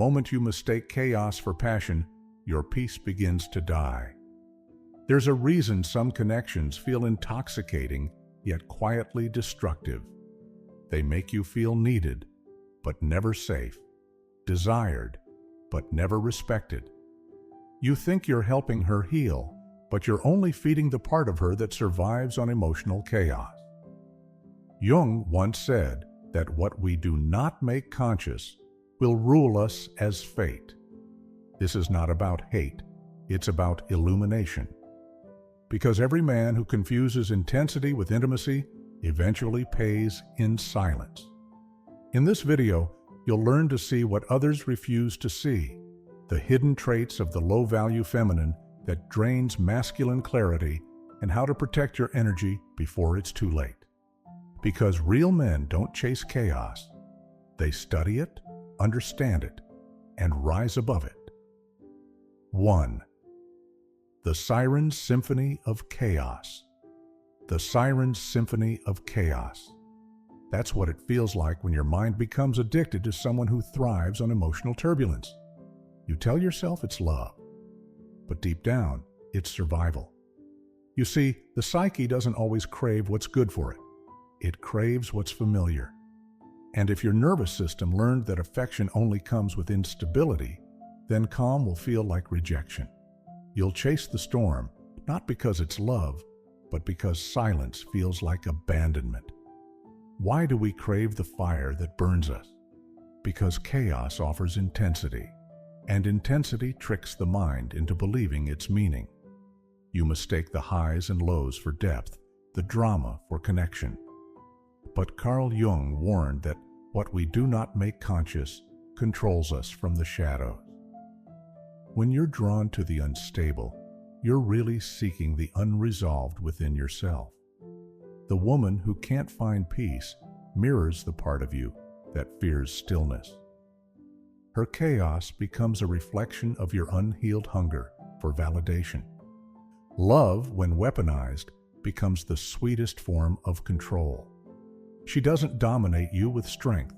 moment you mistake chaos for passion, your peace begins to die. There's a reason some connections feel intoxicating, yet quietly destructive. They make you feel needed, but never safe, desired, but never respected. You think you're helping her heal, but you're only feeding the part of her that survives on emotional chaos. Jung once said that what we do not make conscious will rule us as fate. This is not about hate, it's about illumination. Because every man who confuses intensity with intimacy eventually pays in silence. In this video, you'll learn to see what others refuse to see, the hidden traits of the low-value feminine that drains masculine clarity, and how to protect your energy before it's too late. Because real men don't chase chaos. They study it, understand it, and rise above it. 1. The Siren's Symphony of Chaos. The Siren's Symphony of Chaos. That's what it feels like when your mind becomes addicted to someone who thrives on emotional turbulence. You tell yourself it's love, but deep down, it's survival. You see, the psyche doesn't always crave what's good for it. It craves what's familiar. And if your nervous system learned that affection only comes with instability, then calm will feel like rejection. You'll chase the storm, not because it's love, but because silence feels like abandonment. Why do we crave the fire that burns us? Because chaos offers intensity, and intensity tricks the mind into believing its meaning. You mistake the highs and lows for depth, the drama for connection. But Carl Jung warned that what we do not make conscious controls us from the shadows. When you're drawn to the unstable, you're really seeking the unresolved within yourself. The woman who can't find peace mirrors the part of you that fears stillness. Her chaos becomes a reflection of your unhealed hunger for validation. Love, when weaponized, becomes the sweetest form of control. She doesn't dominate you with strength.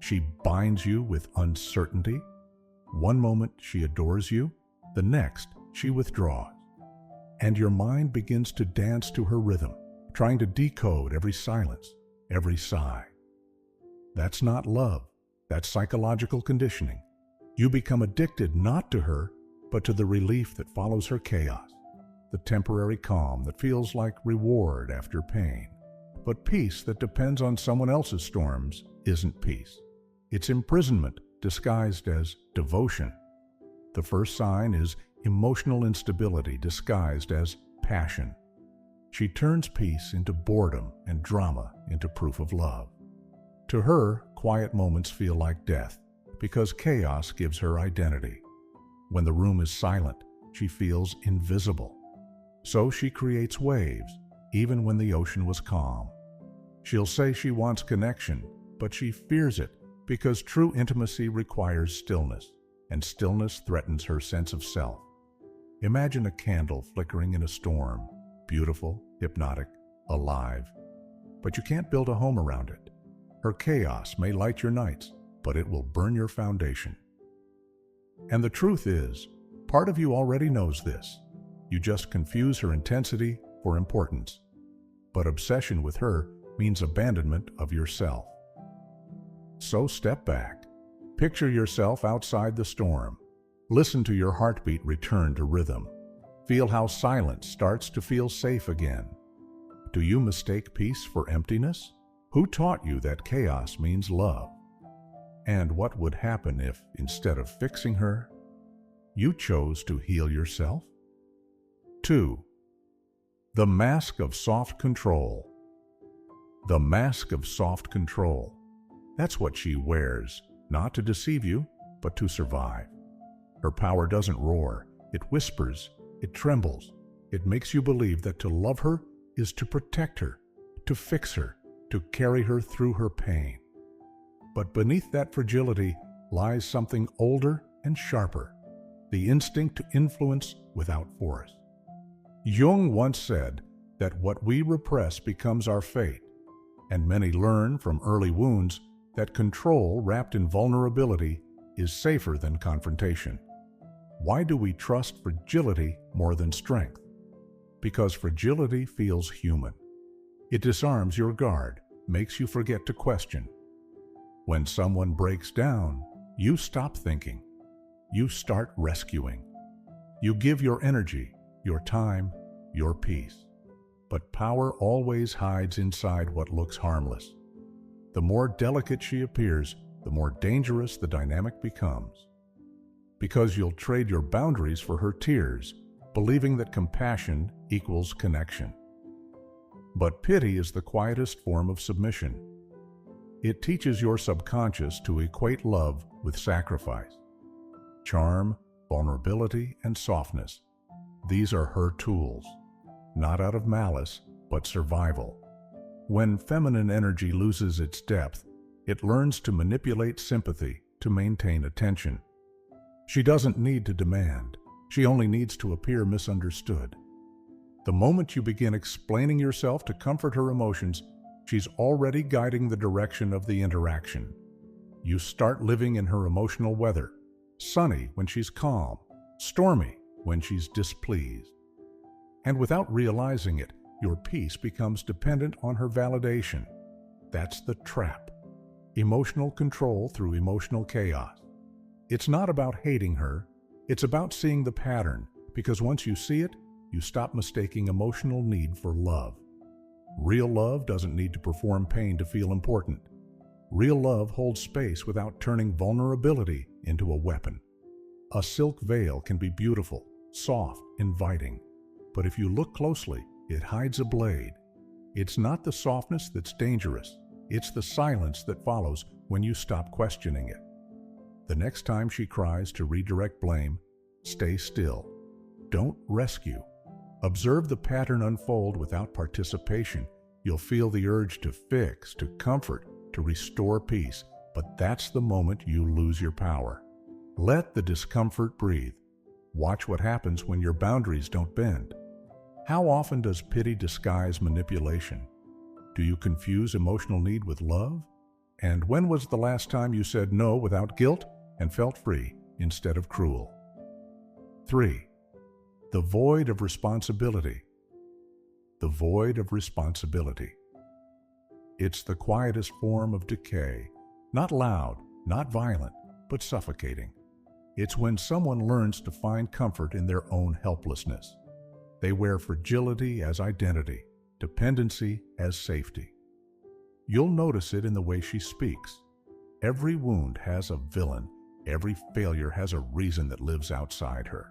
She binds you with uncertainty. One moment she adores you, the next she withdraws. And your mind begins to dance to her rhythm, trying to decode every silence, every sigh. That's not love, that's psychological conditioning. You become addicted not to her, but to the relief that follows her chaos, the temporary calm that feels like reward after pain. But peace that depends on someone else's storms isn't peace. It's imprisonment disguised as devotion. The first sign is emotional instability disguised as passion. She turns peace into boredom and drama into proof of love. To her, quiet moments feel like death because chaos gives her identity. When the room is silent, she feels invisible. So she creates waves, even when the ocean was calm. She'll say she wants connection, but she fears it because true intimacy requires stillness, and stillness threatens her sense of self. Imagine a candle flickering in a storm, beautiful, hypnotic, alive. But you can't build a home around it. Her chaos may light your nights, but it will burn your foundation. And the truth is, part of you already knows this. You just confuse her intensity for importance. But obsession with her means abandonment of yourself. So step back. Picture yourself outside the storm. Listen to your heartbeat return to rhythm. Feel how silence starts to feel safe again. Do you mistake peace for emptiness? Who taught you that chaos means love? And what would happen if, instead of fixing her, you chose to heal yourself? 2. The Mask of Soft Control. The mask of soft control. That's what she wears, not to deceive you, but to survive. Her power doesn't roar, it whispers, it trembles. It makes you believe that to love her is to protect her, to fix her, to carry her through her pain. But beneath that fragility lies something older and sharper, the instinct to influence without force. Jung once said that what we repress becomes our fate, and many learn from early wounds that control wrapped in vulnerability is safer than confrontation. Why do we trust fragility more than strength? Because fragility feels human. It disarms your guard, makes you forget to question. When someone breaks down, you stop thinking. You start rescuing. You give your energy, your time, your peace. But power always hides inside what looks harmless. The more delicate she appears, the more dangerous the dynamic becomes. Because you'll trade your boundaries for her tears, believing that compassion equals connection. But pity is the quietest form of submission. It teaches your subconscious to equate love with sacrifice. Charm, vulnerability, and softness. These are her tools, not out of malice, but survival. When feminine energy loses its depth, it learns to manipulate sympathy to maintain attention. She doesn't need to demand. She only needs to appear misunderstood. The moment you begin explaining yourself to comfort her emotions, she's already guiding the direction of the interaction. You start living in her emotional weather, sunny when she's calm, stormy when she's displeased. And without realizing it, your peace becomes dependent on her validation. That's the trap. Emotional control through emotional chaos. It's not about hating her, it's about seeing the pattern, because once you see it, you stop mistaking emotional need for love. Real love doesn't need to perform pain to feel important. Real love holds space without turning vulnerability into a weapon. A silk veil can be beautiful, soft, inviting, but if you look closely, it hides a blade. It's not the softness that's dangerous, it's the silence that follows when you stop questioning it. The next time she cries to redirect blame, stay still. Don't rescue. Observe the pattern unfold without participation. You'll feel the urge to fix, to comfort, to restore peace, but that's the moment you lose your power. Let the discomfort breathe. Watch what happens when your boundaries don't bend. How often does pity disguise manipulation? Do you confuse emotional need with love? And when was the last time you said no without guilt and felt free instead of cruel? 3. The void of responsibility. The void of responsibility. It's the quietest form of decay, not loud, not violent, but suffocating. It's when someone learns to find comfort in their own helplessness. They wear fragility as identity, dependency as safety. You'll notice it in the way she speaks. Every wound has a villain. Every failure has a reason that lives outside her.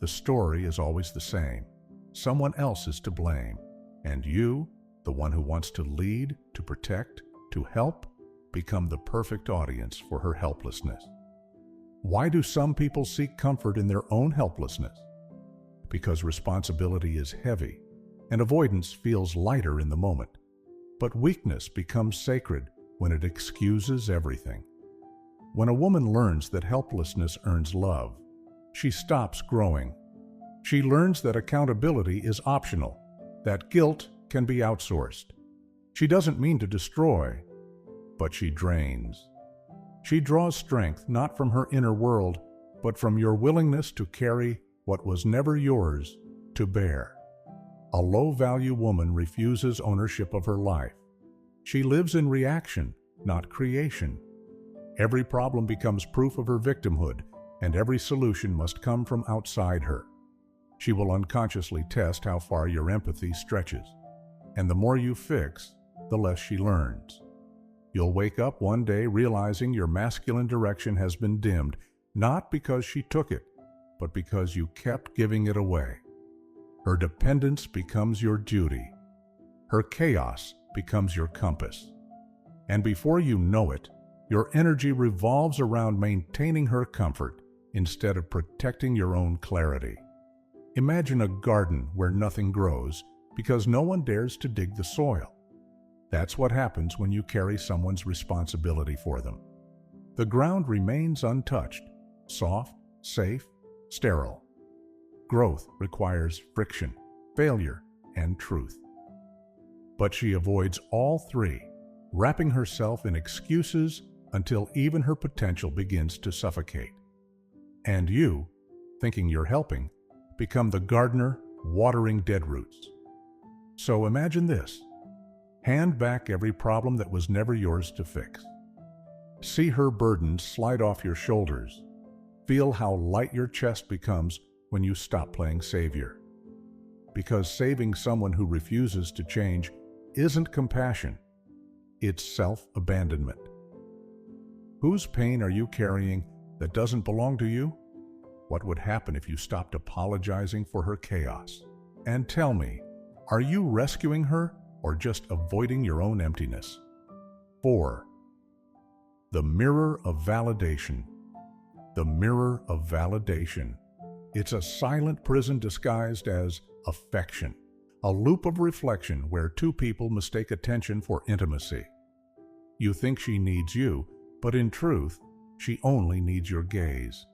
The story is always the same. Someone else is to blame. And you, the one who wants to lead, to protect, to help, become the perfect audience for her helplessness. Why do some people seek comfort in their own helplessness? Because responsibility is heavy, and avoidance feels lighter in the moment. But weakness becomes sacred when it excuses everything. When a woman learns that helplessness earns love, she stops growing. She learns that accountability is optional, that guilt can be outsourced. She doesn't mean to destroy, but she drains. She draws strength not from her inner world, but from your willingness to carry what was never yours to bear. A low-value woman refuses ownership of her life. She lives in reaction, not creation. Every problem becomes proof of her victimhood, and every solution must come from outside her. She will unconsciously test how far your empathy stretches, and the more you fix, the less she learns. You'll wake up one day realizing your masculine direction has been dimmed, not because she took it, but because you kept giving it away. Her dependence becomes your duty. Her chaos becomes your compass. And before you know it, your energy revolves around maintaining her comfort instead of protecting your own clarity. Imagine a garden where nothing grows because no one dares to dig the soil. That's what happens when you carry someone's responsibility for them. The ground remains untouched, soft, safe, sterile. Growth requires friction, failure, and truth. But she avoids all three, wrapping herself in excuses, until even her potential begins to suffocate. And you, thinking you're helping, become the gardener watering dead roots. So imagine this. Hand back every problem that was never yours to fix. See her burdens slide off your shoulders. Feel how light your chest becomes when you stop playing savior. Because saving someone who refuses to change isn't compassion, it's self-abandonment. Whose pain are you carrying that doesn't belong to you? What would happen if you stopped apologizing for her chaos? And tell me, are you rescuing her or just avoiding your own emptiness? 4. The mirror of validation. The mirror of validation. It's a silent prison disguised as affection, a loop of reflection where two people mistake attention for intimacy. You think she needs you, but in truth, she only needs your gaze.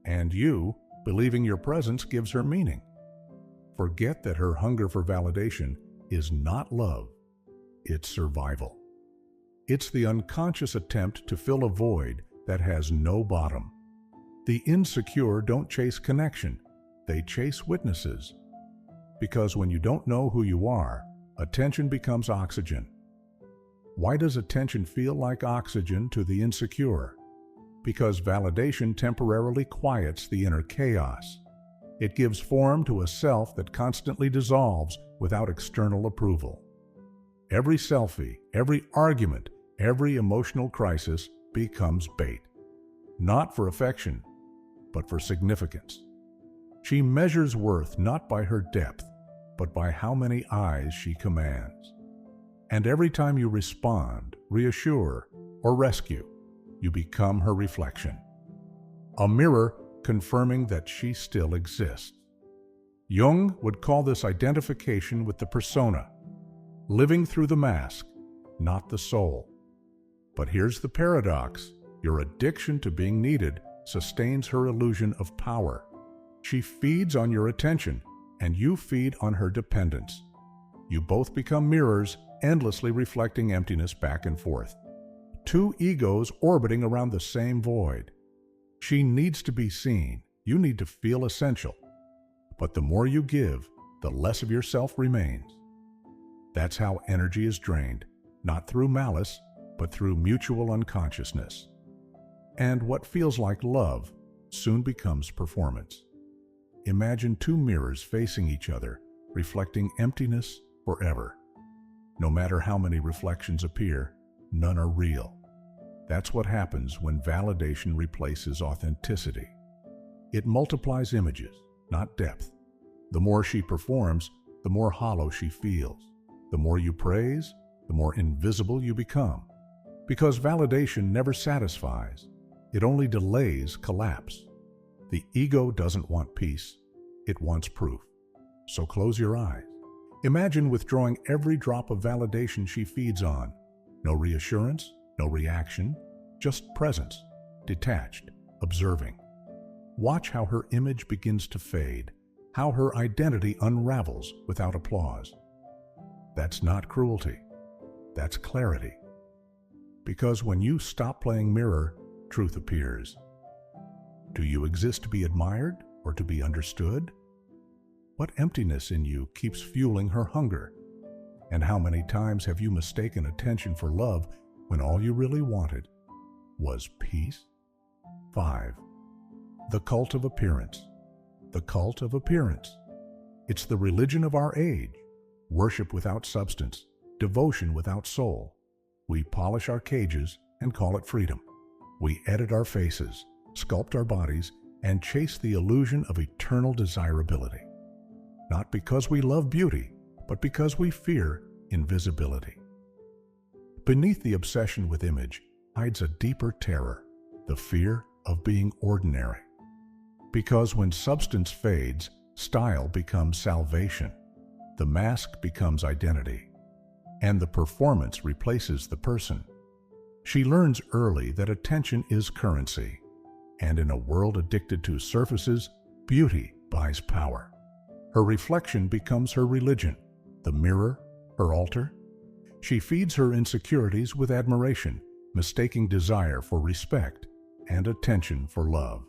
And you, believing your presence, gives her meaning. Forget that her hunger for validation is not love, it's survival. It's the unconscious attempt to fill a void that has no bottom. The insecure don't chase connection, they chase witnesses. Because when you don't know who you are, attention becomes oxygen. Why does attention feel like oxygen to the insecure? Because validation temporarily quiets the inner chaos. It gives form to a self that constantly dissolves without external approval. Every selfie, every argument, every emotional crisis becomes bait. Not for affection, but for significance. She measures worth not by her depth, but by how many eyes she commands. And every time you respond, reassure, or rescue, you become her reflection. A mirror confirming that she still exists. Jung would call this identification with the persona, living through the mask, not the soul. But here's the paradox. Your addiction to being needed sustains her illusion of power. She feeds on your attention, and you feed on her dependence. You both become mirrors, endlessly reflecting emptiness back and forth. Two egos orbiting around the same void. She needs to be seen. You need to feel essential. But the more you give, the less of yourself remains. That's how energy is drained, not through malice, but through mutual unconsciousness. And what feels like love soon becomes performance. Imagine two mirrors facing each other, reflecting emptiness forever. No matter how many reflections appear, none are real. That's what happens when validation replaces authenticity. It multiplies images, not depth. The more she performs, the more hollow she feels. The more you praise, the more invisible you become. Because validation never satisfies. It only delays collapse. The ego doesn't want peace. It wants proof. So close your eyes. Imagine withdrawing every drop of validation she feeds on. No reassurance, no reaction, just presence, detached, observing. Watch how her image begins to fade, how her identity unravels without applause. That's not cruelty. That's clarity. Because when you stop playing mirror, truth appears. Do you exist to be admired or to be understood? What emptiness in you keeps fueling her hunger? And how many times have you mistaken attention for love when all you really wanted was peace? 5. The cult of appearance. The cult of appearance. It's the religion of our age. Worship without substance, devotion without soul. We polish our cages and call it freedom. We edit our faces, sculpt our bodies, and chase the illusion of eternal desirability. Not because we love beauty, but because we fear invisibility. Beneath the obsession with image hides a deeper terror, the fear of being ordinary. Because when substance fades, style becomes salvation. The mask becomes identity, and the performance replaces the person. She learns early that attention is currency, and in a world addicted to surfaces, beauty buys power. Her reflection becomes her religion, the mirror, her altar. She feeds her insecurities with admiration, mistaking desire for respect and attention for love.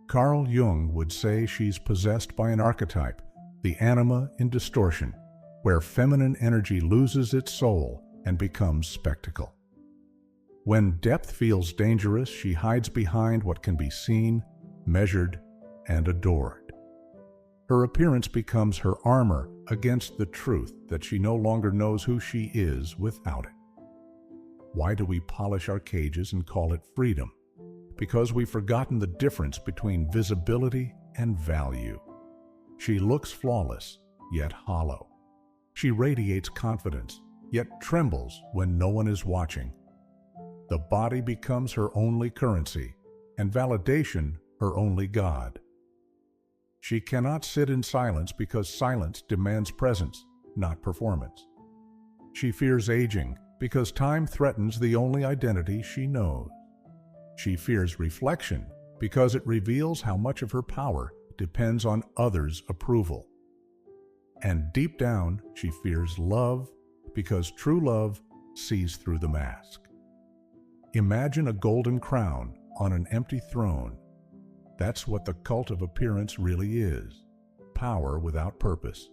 Carl Jung would say she's possessed by an archetype, the anima in distortion, where feminine energy loses its soul and becomes spectacle. When depth feels dangerous, she hides behind what can be seen, measured, and adored. Her appearance becomes her armor against the truth that she no longer knows who she is without it. Why do we polish our cages and call it freedom? Because we've forgotten the difference between visibility and value. She looks flawless, yet hollow. She radiates confidence, yet trembles when no one is watching. The body becomes her only currency, and validation her only god. She cannot sit in silence because silence demands presence, not performance. She fears aging because time threatens the only identity she knows. She fears reflection because it reveals how much of her power depends on others' approval. And deep down, she fears love because true love sees through the mask. Imagine a golden crown on an empty throne. That's what the cult of appearance really is: power without purpose.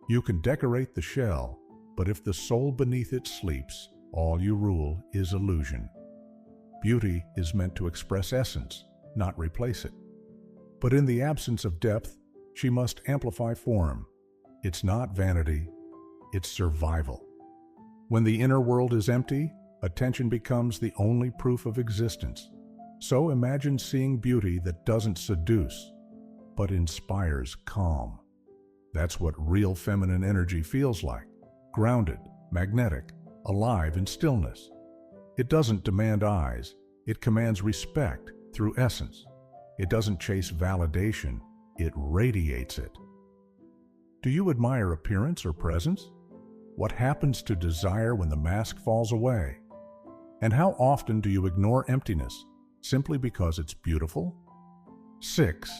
You can decorate the shell, but if the soul beneath it sleeps, all you rule is illusion. Beauty is meant to express essence, not replace it. But in the absence of depth, she must amplify form. It's not vanity, it's survival. When the inner world is empty, attention becomes the only proof of existence. So imagine seeing beauty that doesn't seduce, but inspires calm. That's what real feminine energy feels like: grounded, magnetic, alive in stillness. It doesn't demand eyes, it commands respect through essence. It doesn't chase validation, it radiates it. Do you admire appearance or presence? What happens to desire when the mask falls away? And how often do you ignore emptiness simply because it's beautiful? 6.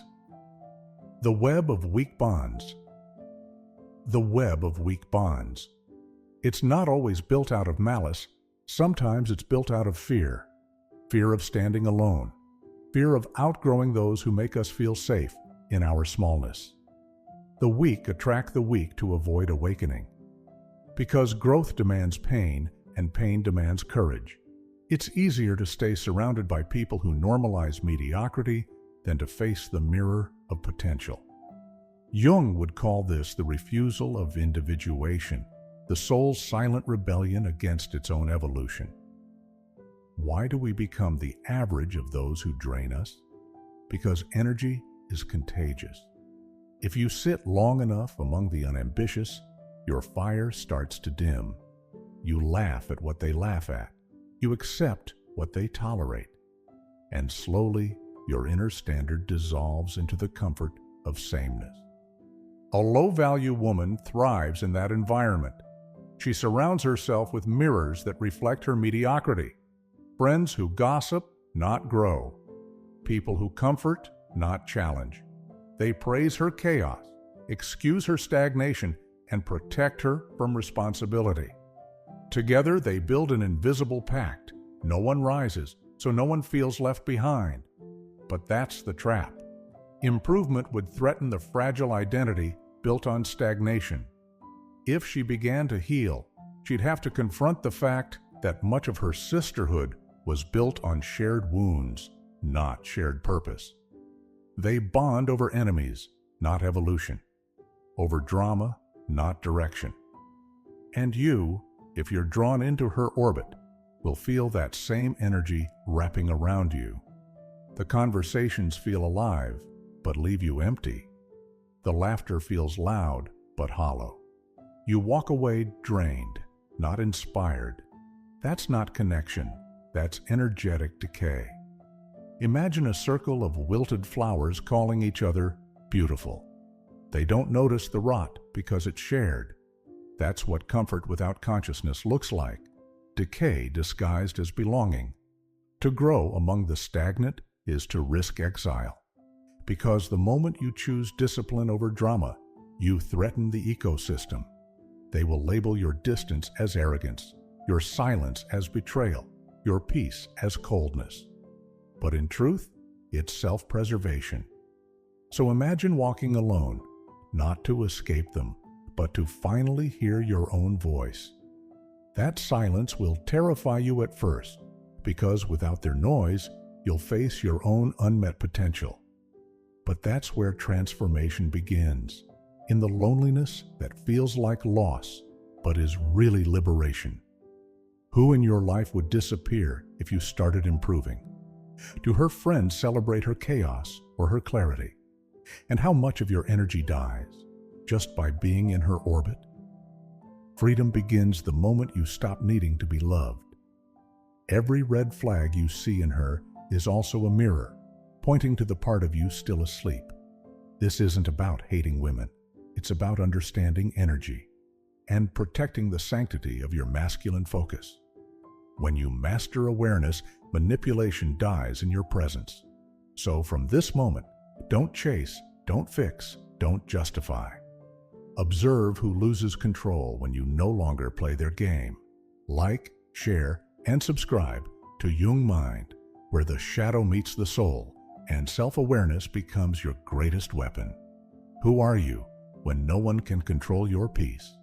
The web of weak bonds. The web of weak bonds. It's not always built out of malice. Sometimes it's built out of fear. Fear of standing alone. Fear of outgrowing those who make us feel safe in our smallness. The weak attract the weak to avoid awakening. Because growth demands pain, and pain demands courage. It's easier to stay surrounded by people who normalize mediocrity than to face the mirror of potential. Jung would call this the refusal of individuation, the soul's silent rebellion against its own evolution. Why do we become the average of those who drain us? Because energy is contagious. If you sit long enough among the unambitious, your fire starts to dim. You laugh at what they laugh at. You accept what they tolerate. And slowly, your inner standard dissolves into the comfort of sameness. A low-value woman thrives in that environment. She surrounds herself with mirrors that reflect her mediocrity. Friends who gossip, not grow. People who comfort, not challenge. They praise her chaos, excuse her stagnation, and protect her from responsibility. Together, they build an invisible pact. No one rises, so no one feels left behind. But that's the trap. Improvement would threaten the fragile identity built on stagnation. If she began to heal, she'd have to confront the fact that much of her sisterhood was built on shared wounds, not shared purpose. They bond over enemies, not evolution. Over drama, not direction. And you, if you're drawn into her orbit, will feel that same energy wrapping around you. The conversations feel alive, but leave you empty. The laughter feels loud, but hollow. You walk away drained, not inspired. That's not connection, that's energetic decay. Imagine a circle of wilted flowers calling each other beautiful. They don't notice the rot because it's shared. That's what comfort without consciousness looks like. Decay disguised as belonging. To grow among the stagnant is to risk exile. Because the moment you choose discipline over drama, you threaten the ecosystem. They will label your distance as arrogance, your silence as betrayal, your peace as coldness. But in truth, it's self-preservation. So imagine walking alone, not to escape them, but to finally hear your own voice. That silence will terrify you at first, because without their noise, you'll face your own unmet potential. But that's where transformation begins, in the loneliness that feels like loss, but is really liberation. Who in your life would disappear if you started improving? Do her friends celebrate her chaos or her clarity? And how much of your energy dies just by being in her orbit? Freedom begins the moment you stop needing to be loved. Every red flag you see in her is also a mirror, pointing to the part of you still asleep. This isn't about hating women. It's about understanding energy and protecting the sanctity of your masculine focus. When you master awareness, manipulation dies in your presence. So from this moment, don't chase, don't fix, don't justify. Observe who loses control when you no longer play their game. Like, share, and subscribe to Jung Mind, where the shadow meets the soul and self-awareness becomes your greatest weapon. Who are you when no one can control your peace?